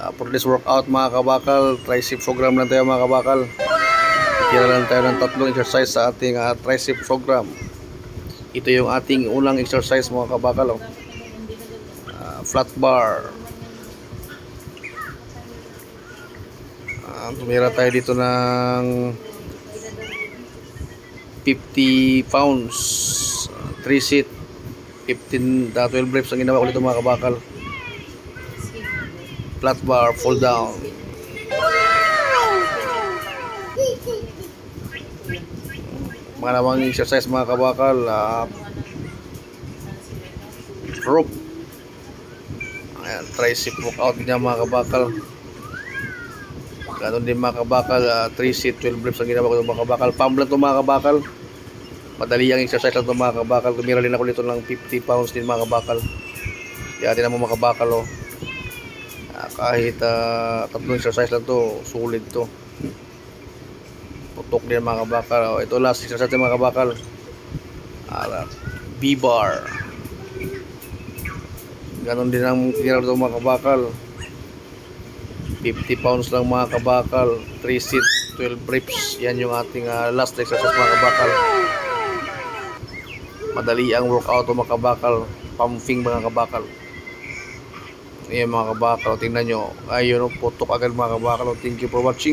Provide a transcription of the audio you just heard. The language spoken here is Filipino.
For this workout mga kabakal, tricep program lang tayo mga kabakal. Kira lang tayo ng tatlong exercise sa ating tricep program. Ito yung ating unang exercise mga kabakal. Flat bar. Tumira tayo dito ng 50 pounds, 3 set, 12 reps ang ginawa ko dito mga kabakal. Flat bar, fall down. Mga namang exercise mga kabakal, rope. Ayan, tricep workout niya mga kabakal. Ganon din mga kabakal, 3 set, 12 reps ang ginawa ko mga kabakal. Pump lang ito mga kabakal. Madali ang exercise lang ito mga kabakal. Tumira din ako dito ng 50 pounds din mga kabakal. Kaya din naman mga kabakal kahit tatlong exercise lang to, sulit to. Putok din mga kabakal. Ito last exercise din mga kabakal. B-bar. Ganon din ang tinira ito mga kabakal. 50 pounds lang mga kabakal, 3 set, 12 reps. Yan yung ating last exercise mga kabakal. Madali ang workout mga kabakal, pumping mga kabakal. Ayan mga kabakal, tingnan nyo, ayun, putok agad mga kabakal. Thank you for watching.